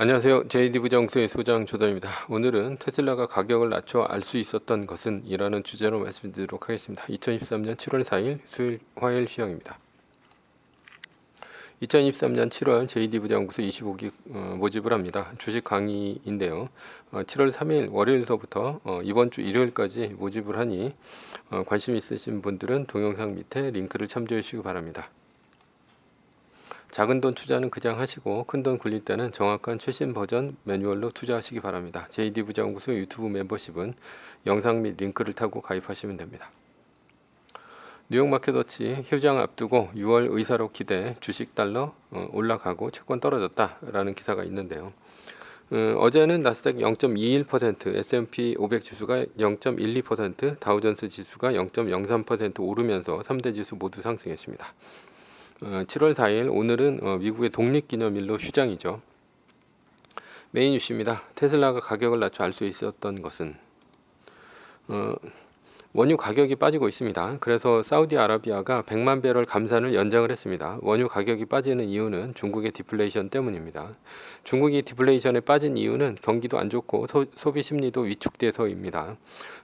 안녕하세요. JD부장수의 소장 조담입니다. 오늘은 테슬라가 가격을 낮춰 알 수 있었던 것은 이라는 주제로 말씀드리도록 하겠습니다. 2023년 7월 4일 수요일 화요일 시황입니다. 2023년 7월 JD부장구수 25기 모집을 합니다. 주식 강의인데요. 7월 3일 월요일서부터 이번 주 일요일까지 모집을 하니 관심 있으신 분들은 동영상 밑에 링크를 참조해 주시기 바랍니다. 작은 돈 투자는 그냥 하시고 큰 돈 굴릴 때는 정확한 최신 버전 매뉴얼로 투자하시기 바랍니다. JD부자연구소 유튜브 멤버십은 영상 및 링크를 타고 가입하시면 됩니다. 뉴욕 마켓워치 휴장 앞두고 6월 의사로 기대 주식 달러 올라가고 채권 떨어졌다라는 기사가 있는데요. 어제는 나스닥 0.21%, S&P 500 지수가 0.12%, 다우존스 지수가 0.03% 오르면서 3대 지수 모두 상승했습니다. 7월 4일 오늘은 미국의 독립기념일로 휴장이죠. 메인 이슈입니다. 테슬라가 가격을 낮춰 알 수 있었던 것은 원유 가격이 빠지고 있습니다. 그래서 사우디아라비아가 100만 배럴 감산을 연장을 했습니다. 원유 가격이 빠지는 이유는 중국의 디플레이션 때문입니다. 중국이 디플레이션에 빠진 이유는 경기도 안 좋고 소비 심리도 위축돼서입니다.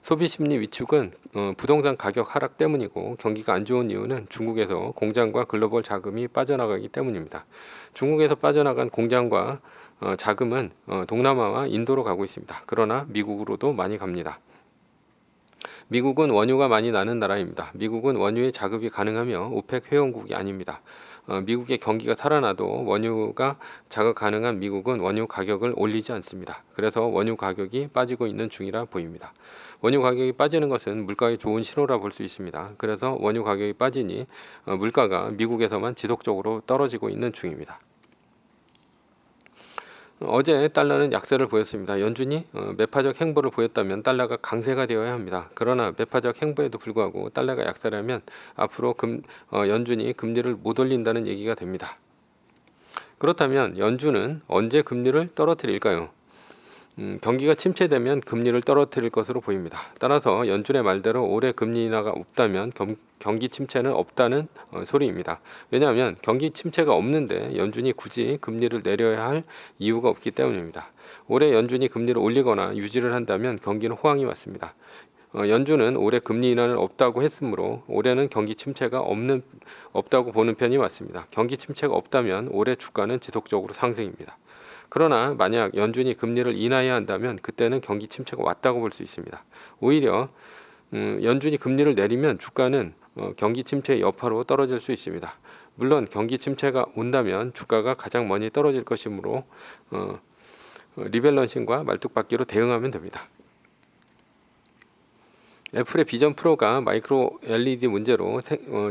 소비 심리 위축은 부동산 가격 하락 때문이고 경기가 안 좋은 이유는 중국에서 공장과 글로벌 자금이 빠져나가기 때문입니다. 중국에서 빠져나간 공장과 자금은 동남아와 인도로 가고 있습니다. 그러나 미국으로도 많이 갑니다. 미국은 원유가 많이 나는 나라입니다. 미국은 원유의 자급이 가능하며 오펙 회원국이 아닙니다. 미국의 경기가 살아나도 원유가 자급 가능한 미국은 원유 가격을 올리지 않습니다. 그래서 원유 가격이 빠지고 있는 중이라 보입니다. 원유 가격이 빠지는 것은 물가의 좋은 신호라 볼 수 있습니다. 그래서 원유 가격이 빠지니 물가가 미국에서만 지속적으로 떨어지고 있는 중입니다. 어제 달러는 약세를 보였습니다. 연준이 매파적 행보를 보였다면 달러가 강세가 되어야 합니다. 그러나 매파적 행보에도 불구하고 달러가 약세라면 앞으로 연준이 금리를 못 올린다는 얘기가 됩니다. 그렇다면 연준은 언제 금리를 떨어뜨릴까요? 경기가 침체되면 금리를 떨어뜨릴 것으로 보입니다. 따라서 연준의 말대로 올해 금리 인하가 없다면 경기 침체는 없다는 소리입니다. 왜냐하면 경기 침체가 없는데 연준이 굳이 금리를 내려야 할 이유가 없기 때문입니다. 올해 연준이 금리를 올리거나 유지를 한다면 경기는 호황이 왔습니다. 연준은 올해 금리 인하는 없다고 했으므로 올해는 경기 침체가 없다고 보는 편이 맞습니다. 경기 침체가 없다면 올해 주가는 지속적으로 상승입니다. 그러나 만약 연준이 금리를 인하해야 한다면 그때는 경기 침체가 왔다고 볼 수 있습니다. 오히려 연준이 금리를 내리면 주가는 경기 침체의 여파로 떨어질 수 있습니다. 물론 경기 침체가 온다면 주가가 가장 많이 떨어질 것이므로 리밸런싱과 말뚝박기로 대응하면 됩니다. 애플의 비전 프로가 마이크로 LED 문제로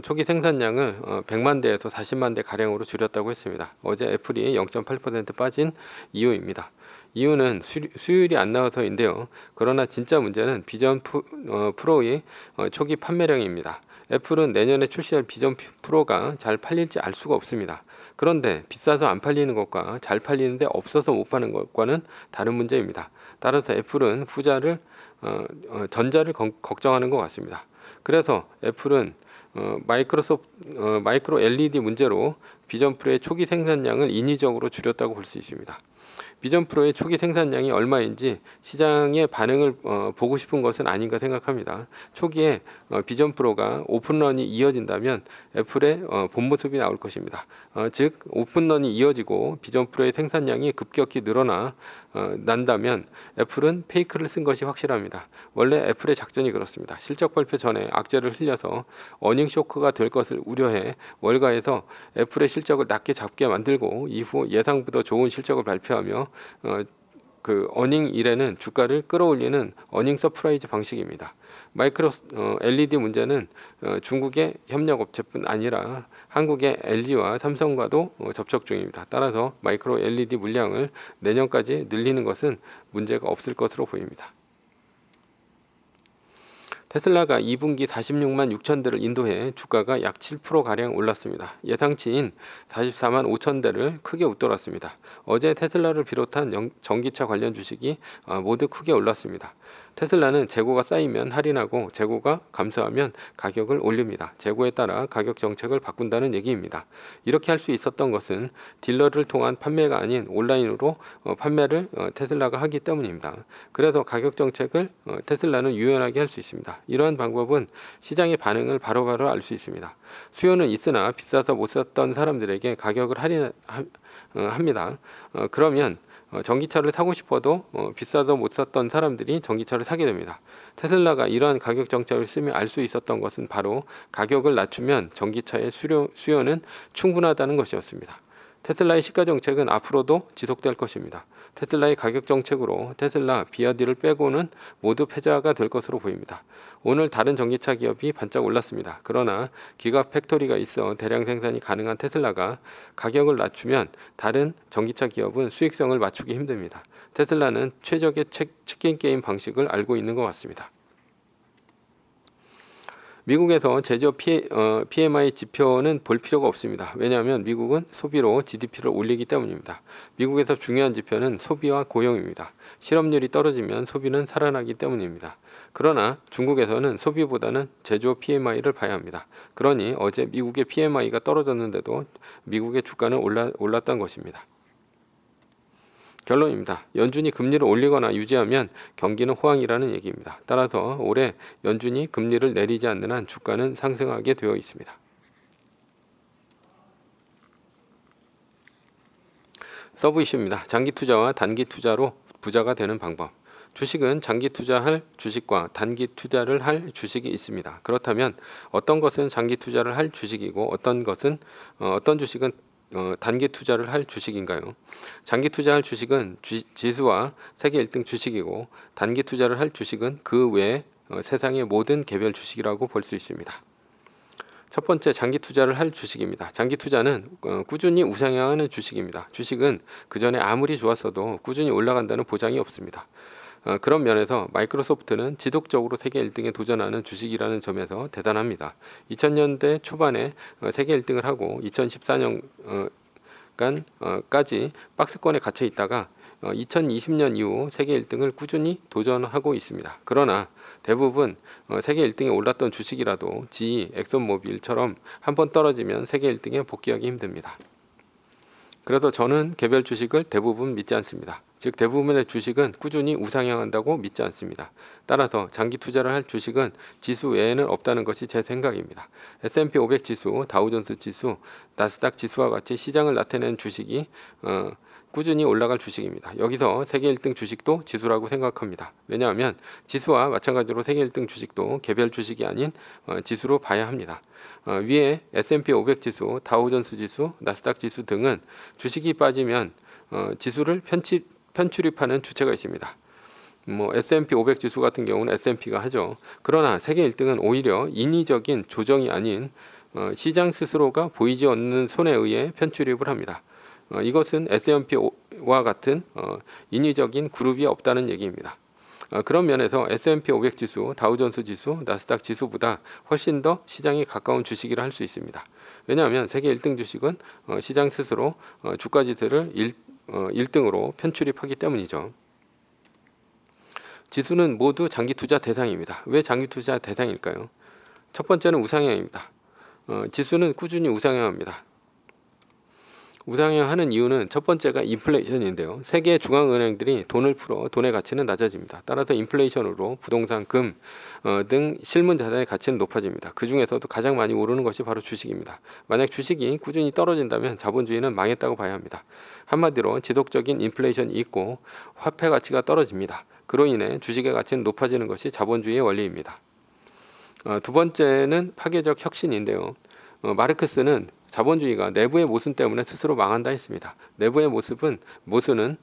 초기 생산량을 100만 대에서 40만 대 가량으로 줄였다고 했습니다. 어제 애플이 0.8% 빠진 이유입니다. 이유는 수율이 안 나와서인데요. 그러나 진짜 문제는 비전 프로의 초기 판매량입니다. 애플은 내년에 출시할 비전 프로가 잘 팔릴지 알 수가 없습니다. 그런데 비싸서 안 팔리는 것과 잘 팔리는데 없어서 못 파는 것과는 다른 문제입니다. 따라서 애플은 전자를 걱정하는 것 같습니다. 그래서 애플은 마이크로 LED 문제로 비전 프로의 초기 생산량을 인위적으로 줄였다고 볼 수 있습니다. 비전 프로의 초기 생산량이 얼마인지 시장의 반응을 보고 싶은 것은 아닌가 생각합니다. 초기에 비전 프로가 오픈런이 이어진다면 애플의 본 모습이 나올 것입니다. 즉 오픈런이 이어지고 비전 프로의 생산량이 급격히 난다면 애플은 페이크를 쓴 것이 확실합니다. 원래 애플의 작전이 그렇습니다. 실적 발표 전에 악재를 흘려서 어닝 쇼크가 될 것을 우려해 월가에서 애플의 실적을 낮게 잡게 만들고 이후 예상보다 좋은 실적을 발표하며 그 어닝 일에는 주가를 끌어올리는 어닝 서프라이즈 방식입니다. 마이크로 LED 문제는 중국의 협력업체뿐 아니라 한국의 LG와 삼성과도 접촉 중입니다. 따라서 마이크로 LED 물량을 내년까지 늘리는 것은 문제가 없을 것으로 보입니다. 테슬라가 2분기 46만 6천 대를 인도해 주가가 약 7%가량 올랐습니다. 예상치인 44만 5천 대를 크게 웃돌았습니다. 어제 테슬라를 비롯한 전기차 관련 주식이 모두 크게 올랐습니다. 테슬라는 재고가 쌓이면 할인하고 재고가 감소하면 가격을 올립니다. 재고에 따라 가격 정책을 바꾼다는 얘기입니다. 이렇게 할 수 있었던 것은 딜러를 통한 판매가 아닌 온라인으로 판매를 테슬라가 하기 때문입니다. 그래서 가격 정책을 테슬라는 유연하게 할 수 있습니다. 이러한 방법은 시장의 반응을 바로바로 알 수 있습니다. 수요는 있으나 비싸서 못 샀던 사람들에게 가격을 할인합니다. 그러면 전기차를 사고 싶어도 비싸서 못 샀던 사람들이 전기차를 사게 됩니다. 테슬라가 이러한 가격 정책을 쓰며 알 수 있었던 것은 바로 가격을 낮추면 전기차의 수요는 충분하다는 것이었습니다. 테슬라의 시가 정책은 앞으로도 지속될 것입니다. 테슬라의 가격 정책으로 테슬라, 비아디를 빼고는 모두 패자가 될 것으로 보입니다. 오늘 다른 전기차 기업이 반짝 올랐습니다. 그러나 기가 팩토리가 있어 대량 생산이 가능한 테슬라가 가격을 낮추면 다른 전기차 기업은 수익성을 맞추기 힘듭니다. 테슬라는 최적의 치킨 게임 방식을 알고 있는 것 같습니다. 미국에서 제조업 PMI 지표는 볼 필요가 없습니다. 왜냐하면 미국은 소비로 GDP를 올리기 때문입니다. 미국에서 중요한 지표는 소비와 고용입니다. 실업률이 떨어지면 소비는 살아나기 때문입니다. 그러나 중국에서는 소비보다는 제조업 PMI를 봐야 합니다. 그러니 어제 미국의 PMI가 떨어졌는데도 미국의 주가는 올랐던 것입니다. 결론입니다. 연준이 금리를 올리거나 유지하면 경기는 호황이라는 얘기입니다. 따라서 올해 연준이 금리를 내리지 않는 한 주가는 상승하게 되어 있습니다. 서브 이슈입니다. 장기 투자와 단기 투자로 부자가 되는 방법. 주식은 장기 투자할 주식과 단기 투자를 할 주식이 있습니다. 그렇다면 어떤 것은 장기 투자를 할 주식이고 어떤 주식은 단기 투자를 할 주식인가요? 장기 투자할 주식은 지수와 세계 1등 주식이고 단기 투자를 할 주식은 그 외 세상의 모든 개별 주식이라고 볼 수 있습니다. 첫 번째, 장기 투자를 할 주식입니다. 장기 투자는 꾸준히 우상향하는 주식입니다. 주식은 그 전에 아무리 좋았어도 꾸준히 올라간다는 보장이 없습니다. 그런 면에서 마이크로소프트는 지속적으로 세계 1등에 도전하는 주식이라는 점에서 대단합니다. 2000년대 초반에 세계 1등을 하고 2014년까지 박스권에 갇혀 있다가 2020년 이후 세계 1등을 꾸준히 도전하고 있습니다. 그러나 대부분 세계 1등에 올랐던 주식이라도 GE, 엑손모빌처럼 한번 떨어지면 세계 1등에 복귀하기 힘듭니다. 그래서 저는 개별 주식을 대부분 믿지 않습니다. 즉 대부분의 주식은 꾸준히 우상향한다고 믿지 않습니다. 따라서 장기 투자를 할 주식은 지수 외에는 없다는 것이 제 생각입니다. S&P 500 지수, 다우존스 지수, 나스닥 지수와 같이 시장을 나타내는 주식이 꾸준히 올라갈 주식입니다. 여기서 세계 1등 주식도 지수라고 생각합니다. 왜냐하면 지수와 마찬가지로 세계 1등 주식도 개별 주식이 아닌 지수로 봐야 합니다. 위에 S&P 500 지수, 다우존스 지수, 나스닥 지수 등은 주식이 빠지면 지수를 편출입하는 주체가 있습니다. S&P 500 지수 같은 경우는 S&P가 하죠. 그러나 세계 1등은 오히려 인위적인 조정이 아닌 시장 스스로가 보이지 않는 손에 의해 편출입을 합니다. 이것은 S&P와 같은 인위적인 그룹이 없다는 얘기입니다. 그런 면에서 S&P 500 지수, 다우존스 지수, 나스닥 지수보다 훨씬 더 시장에 가까운 주식이라 할 수 있습니다. 왜냐하면 세계 1등 주식은 시장 스스로 주가 지수를 1등으로 편출입하기 때문이죠. 지수는 모두 장기 투자 대상입니다. 왜 장기 투자 대상일까요? 첫 번째는 우상향입니다. 지수는 꾸준히 우상향합니다. 우상향하는 이유는 첫 번째가 인플레이션인데요. 세계 중앙은행들이 돈을 풀어 돈의 가치는 낮아집니다. 따라서 인플레이션으로 부동산, 금 등 실물 자산의 가치는 높아집니다. 그 중에서도 가장 많이 오르는 것이 바로 주식입니다. 만약 주식이 꾸준히 떨어진다면 자본주의는 망했다고 봐야 합니다. 한마디로 지속적인 인플레이션이 있고 화폐 가치가 떨어집니다. 그로 인해 주식의 가치는 높아지는 것이 자본주의의 원리입니다. 두 번째는 파괴적 혁신인데요. 마르크스는 자본주의가 내부의 모순 때문에 스스로 망한다 했습니다. 내부의 모순은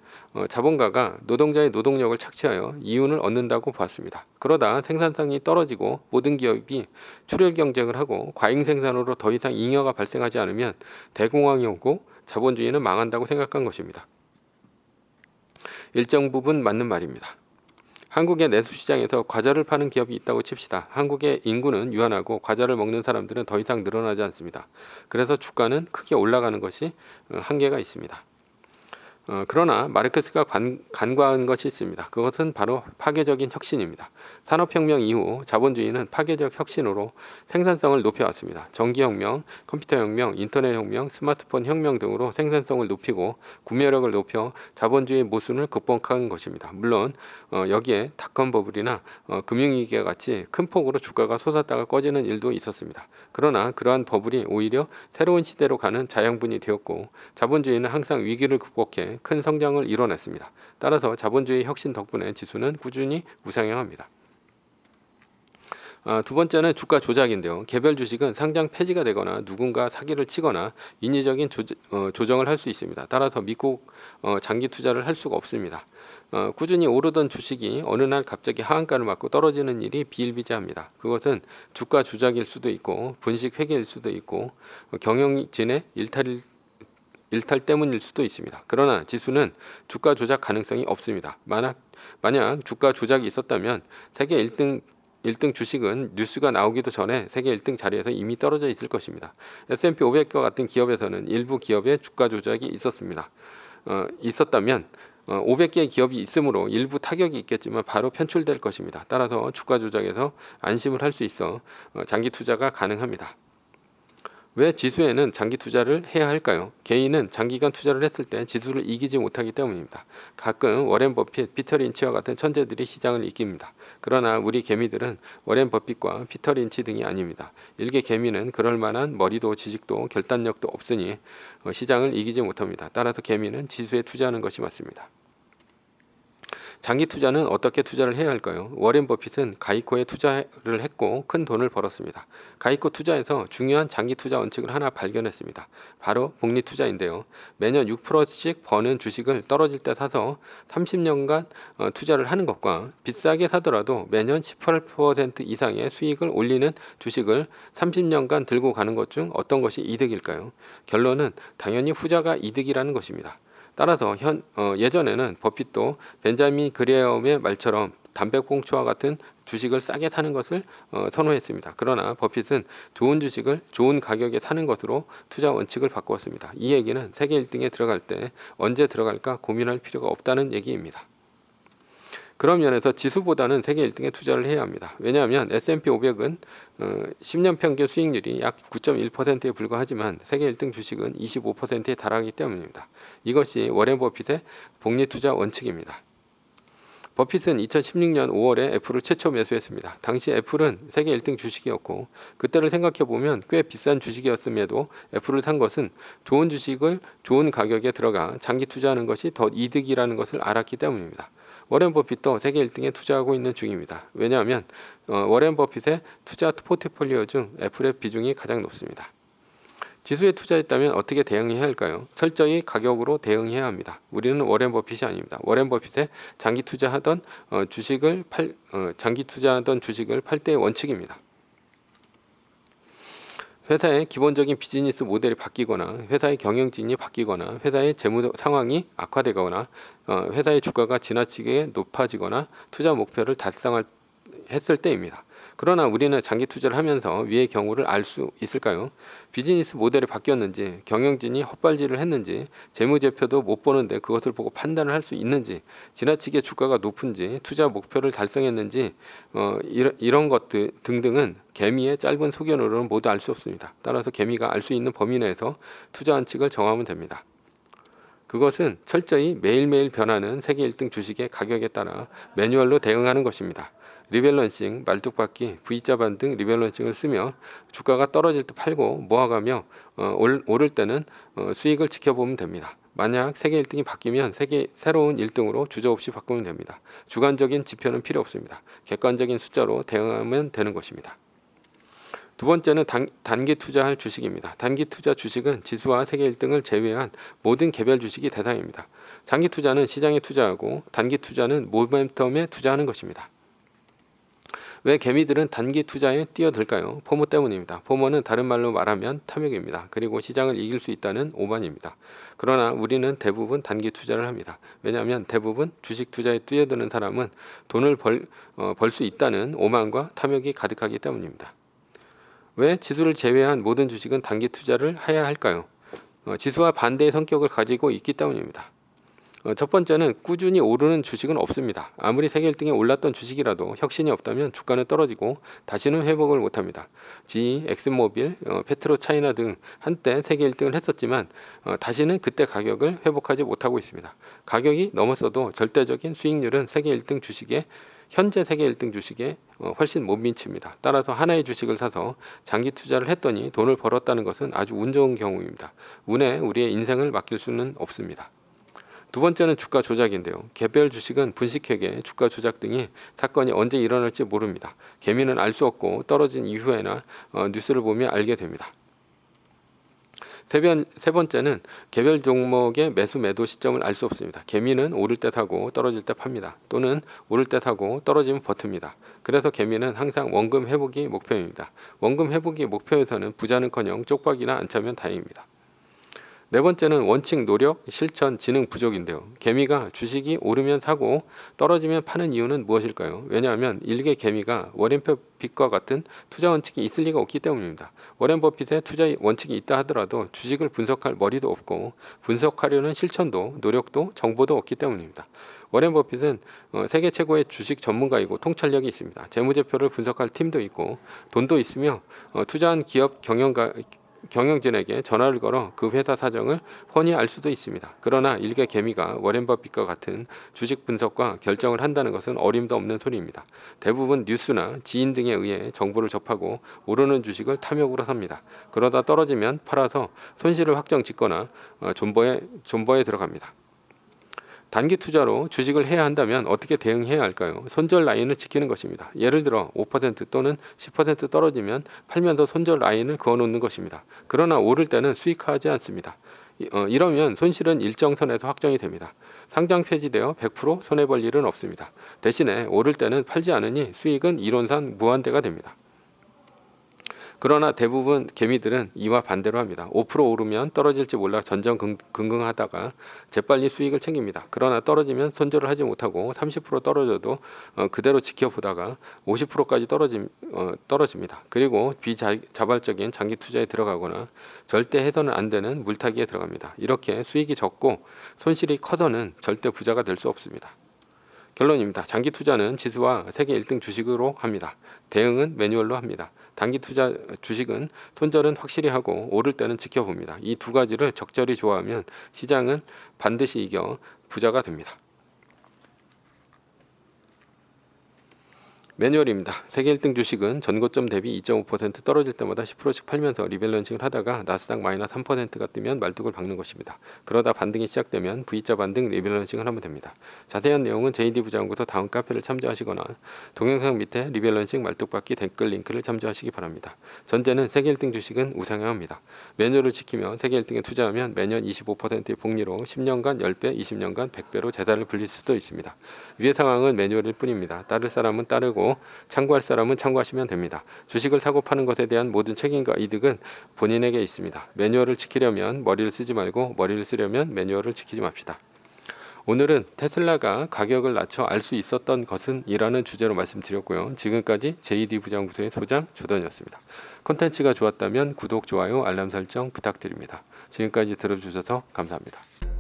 자본가가 노동자의 노동력을 착취하여 이윤을 얻는다고 보았습니다. 그러다 생산성이 떨어지고 모든 기업이 출혈 경쟁을 하고 과잉 생산으로 더 이상 잉여가 발생하지 않으면 대공황이 오고 자본주의는 망한다고 생각한 것입니다. 일정 부분 맞는 말입니다. 한국의 내수시장에서 과자를 파는 기업이 있다고 칩시다. 한국의 인구는 유한하고 과자를 먹는 사람들은 더 이상 늘어나지 않습니다. 그래서 주가는 크게 올라가는 것이 한계가 있습니다. 그러나 마르크스가 간과한 것이 있습니다. 그것은 바로 파괴적인 혁신입니다. 산업혁명 이후 자본주의는 파괴적 혁신으로 생산성을 높여왔습니다. 전기혁명, 컴퓨터혁명, 인터넷혁명, 스마트폰 혁명 등으로 생산성을 높이고 구매력을 높여 자본주의 모순을 극복한 것입니다. 물론 여기에 닷컴 버블이나 금융위기와 같이 큰 폭으로 주가가 솟았다가 꺼지는 일도 있었습니다. 그러나 그러한 버블이 오히려 새로운 시대로 가는 자양분이 되었고 자본주의는 항상 위기를 극복해 큰 성장을 이뤄냈습니다. 따라서 자본주의 혁신 덕분에 지수는 꾸준히 우상향합니다. 두 번째는 주가 조작인데요. 개별 주식은 상장 폐지가 되거나 누군가 사기를 치거나 인위적인 조정을 할 수 있습니다. 따라서 믿고 장기 투자를 할 수가 없습니다. 꾸준히 오르던 주식이 어느 날 갑자기 하한가를 맞고 떨어지는 일이 비일비재합니다. 그것은 주가 조작일 수도 있고 분식 회계일 수도 있고 경영진의 일탈 때문일 수도 있습니다. 그러나 지수는 주가 조작 가능성이 없습니다. 만약 주가 조작이 있었다면 세계 1등 주식은 뉴스가 나오기도 전에 세계 1등 자리에서 이미 떨어져 있을 것입니다. S&P 500과 같은 기업에서는 일부 기업의 주가 조작이 있었다면 500개의 기업이 있으므로 일부 타격이 있겠지만 바로 편출될 것입니다. 따라서 주가 조작에서 안심을 할 수 있어 장기 투자가 가능합니다. 왜 지수에는 장기 투자를 해야 할까요? 개인은 장기간 투자를 했을 때 지수를 이기지 못하기 때문입니다. 가끔 워렌 버핏, 피터 린치와 같은 천재들이 시장을 이깁니다. 그러나 우리 개미들은 워렌 버핏과 피터 린치 등이 아닙니다. 일개 개미는 그럴 만한 머리도 지식도 결단력도 없으니 시장을 이기지 못합니다. 따라서 개미는 지수에 투자하는 것이 맞습니다. 장기 투자는 어떻게 투자를 해야 할까요? 워렌 버핏은 가이코에 투자를 했고 큰 돈을 벌었습니다. 가이코 투자에서 중요한 장기 투자 원칙을 하나 발견했습니다. 바로 복리 투자인데요. 매년 6%씩 버는 주식을 떨어질 때 사서 30년간 투자를 하는 것과 비싸게 사더라도 매년 18% 이상의 수익을 올리는 주식을 30년간 들고 가는 것 중 어떤 것이 이득일까요? 결론은 당연히 후자가 이득이라는 것입니다. 따라서 예전에는 버핏도 벤자민 그레엄의 말처럼 담배꽁초와 같은 주식을 싸게 사는 것을 선호했습니다. 그러나 버핏은 좋은 주식을 좋은 가격에 사는 것으로 투자 원칙을 바꾸었습니다. 이 얘기는 세계 1등에 들어갈 때 언제 들어갈까 고민할 필요가 없다는 얘기입니다. 그런 면에서 지수보다는 세계 1등에 투자를 해야 합니다. 왜냐하면 S&P 500은 10년 평균 수익률이 약 9.1%에 불과하지만 세계 1등 주식은 25%에 달하기 때문입니다. 이것이 워렌 버핏의 복리 투자 원칙입니다. 버핏은 2016년 5월에 애플을 최초 매수했습니다. 당시 애플은 세계 1등 주식이었고 그때를 생각해보면 꽤 비싼 주식이었음에도 애플을 산 것은 좋은 주식을 좋은 가격에 들어가 장기 투자하는 것이 더 이득이라는 것을 알았기 때문입니다. 워렌 버핏도 세계 1등에 투자하고 있는 중입니다. 왜냐하면 워렌 버핏의 투자 포트폴리오 중 애플의 비중이 가장 높습니다. 지수에 투자했다면 어떻게 대응해야 할까요? 철저히 가격으로 대응해야 합니다. 우리는 워렌 버핏이 아닙니다. 워렌 버핏의 장기 투자하던 주식을 팔 때의 원칙입니다. 회사의 기본적인 비즈니스 모델이 바뀌거나 회사의 경영진이 바뀌거나 회사의 재무 상황이 악화되거나 회사의 주가가 지나치게 높아지거나 투자 목표를 달성했을 때입니다. 그러나 우리는 장기 투자를 하면서 위의 경우를 알 수 있을까요? 비즈니스 모델이 바뀌었는지, 경영진이 헛발질을 했는지, 재무제표도 못 보는데 그것을 보고 판단을 할 수 있는지, 지나치게 주가가 높은지, 투자 목표를 달성했는지 이런 것들 등등은 개미의 짧은 소견으로는 모두 알 수 없습니다. 따라서 개미가 알 수 있는 범위 내에서 투자 원칙을 정하면 됩니다. 그것은 철저히 매일매일 변하는 세계 1등 주식의 가격에 따라 매뉴얼로 대응하는 것입니다. 리밸런싱, 말뚝박기, V자반 등 리밸런싱을 쓰며 주가가 떨어질 때 팔고 모아가며 오를 때는 수익을 지켜보면 됩니다. 만약 세계 1등이 바뀌면 새로운 1등으로 주저없이 바꾸면 됩니다. 주관적인 지표는 필요 없습니다. 객관적인 숫자로 대응하면 되는 것입니다. 두 번째는 단기 투자할 주식입니다. 단기 투자 주식은 지수와 세계 1등을 제외한 모든 개별 주식이 대상입니다. 장기 투자는 시장에 투자하고 단기 투자는 모멘텀에 투자하는 것입니다. 왜 개미들은 단기 투자에 뛰어들까요? 포모 때문입니다. 포모는 다른 말로 말하면 탐욕입니다. 그리고 시장을 이길 수 있다는 오만입니다. 그러나 우리는 대부분 단기 투자를 합니다. 왜냐하면 대부분 주식 투자에 뛰어드는 사람은 돈을 벌 수 있다는 오만과 탐욕이 가득하기 때문입니다. 왜 지수를 제외한 모든 주식은 단기 투자를 해야 할까요? 지수와 반대의 성격을 가지고 있기 때문입니다. 첫 번째는 꾸준히 오르는 주식은 없습니다. 아무리 세계 1등에 올랐던 주식이라도 혁신이 없다면 주가는 떨어지고 다시는 회복을 못합니다. GE, 엑슨모빌, 페트로차이나 등 한때 세계 1등을 했었지만 다시는 그때 가격을 회복하지 못하고 있습니다. 가격이 넘었어도 절대적인 수익률은 세계 1등 주식에 현재 세계 1등 주식에 훨씬 못 미칩니다. 따라서 하나의 주식을 사서 장기 투자를 했더니 돈을 벌었다는 것은 아주 운 좋은 경우입니다. 운에 우리의 인생을 맡길 수는 없습니다. 두 번째는 주가 조작인데요. 개별 주식은 분식회계, 주가 조작 등이 사건이 언제 일어날지 모릅니다. 개미는 알 수 없고 떨어진 이후에나 뉴스를 보며 알게 됩니다. 세 번째는 개별 종목의 매수 매도 시점을 알 수 없습니다. 개미는 오를 때 사고 떨어질 때 팝니다. 또는 오를 때 사고 떨어지면 버팁니다. 그래서 개미는 항상 원금 회복이 목표입니다. 원금 회복이 목표에서는 부자는커녕 쪽박이나 안 차면 다행입니다. 네 번째는 원칙, 노력, 실천, 지능 부족인데요. 개미가 주식이 오르면 사고 떨어지면 파는 이유는 무엇일까요? 왜냐하면 일개 개미가 워렌 버핏과 같은 투자 원칙이 있을 리가 없기 때문입니다. 워렌 버핏의 투자 원칙이 있다 하더라도 주식을 분석할 머리도 없고 분석하려는 실천도 노력도 정보도 없기 때문입니다. 워렌 버핏은 세계 최고의 주식 전문가이고 통찰력이 있습니다. 재무제표를 분석할 팀도 있고 돈도 있으며 투자한 기업 경영진에게 전화를 걸어 그 회사 사정을 훤히 알 수도 있습니다. 그러나 일개 개미가 워렌 버핏과 같은 주식 분석과 결정을 한다는 것은 어림도 없는 소리입니다. 대부분 뉴스나 지인 등에 의해 정보를 접하고 오르는 주식을 탐욕으로 삽니다. 그러다 떨어지면 팔아서 손실을 확정 짓거나 존버에 들어갑니다. 단기 투자로 주식을 해야 한다면 어떻게 대응해야 할까요? 손절 라인을 지키는 것입니다. 예를 들어 5% 또는 10% 떨어지면 팔면서 손절 라인을 그어놓는 것입니다. 그러나 오를 때는 수익하지 않습니다. 이러면 손실은 일정 선에서 확정이 됩니다. 상장 폐지되어 100% 손해볼 일은 없습니다. 대신에 오를 때는 팔지 않으니 수익은 이론상 무한대가 됩니다. 그러나 대부분 개미들은 이와 반대로 합니다. 5% 오르면 떨어질지 몰라 전전긍긍하다가 재빨리 수익을 챙깁니다. 그러나 떨어지면 손절을 하지 못하고 30% 떨어져도 그대로 지켜보다가 50%까지 떨어집니다. 그리고 비자발적인 장기 투자에 들어가거나 절대 해서는 안 되는 물타기에 들어갑니다. 이렇게 수익이 적고 손실이 커서는 절대 부자가 될 수 없습니다. 결론입니다. 장기 투자는 지수와 세계 1등 주식으로 합니다. 대응은 매뉴얼로 합니다. 단기 투자 주식은 손절은 확실히 하고 오를 때는 지켜봅니다. 이 두 가지를 적절히 좋아하면 시장은 반드시 이겨 부자가 됩니다. 매뉴얼입니다. 세계 1등 주식은 전고점 대비 2.5% 떨어질 때마다 10%씩 팔면서 리밸런싱을 하다가 나스닥 마이너스 3%가 뜨면 말뚝을 박는 것입니다. 그러다 반등이 시작되면 V자 반등 리밸런싱을 하면 됩니다. 자세한 내용은 JD 부자연구소 다음 카페를 참조하시거나 동영상 밑에 리밸런싱 말뚝 박기 댓글 링크를 참조하시기 바랍니다. 전제는 세계 1등 주식은 우상향 합니다. 매뉴얼을 지키며 세계 1등에 투자하면 매년 25%의 복리로 10년간 10배, 20년간 100배로 재산을 불릴 수도 있습니다. 위의 상황은 매뉴얼일 뿐입니다. 따를 사람은 따르고 참고할 사람은 참고하시면 됩니다. 주식을 사고 파는 것에 대한 모든 책임과 이득은 본인에게 있습니다. 매뉴얼을 지키려면 머리를 쓰지 말고 머리를 쓰려면 매뉴얼을 지키지 맙시다. 오늘은 테슬라가 가격을 낮춰 알 수 있었던 것은 이라는 주제로 말씀드렸고요. 지금까지 JD 부자연구소의 소장 조던이었습니다. 컨텐츠가 좋았다면 구독, 좋아요, 알람 설정 부탁드립니다. 지금까지 들어주셔서 감사합니다.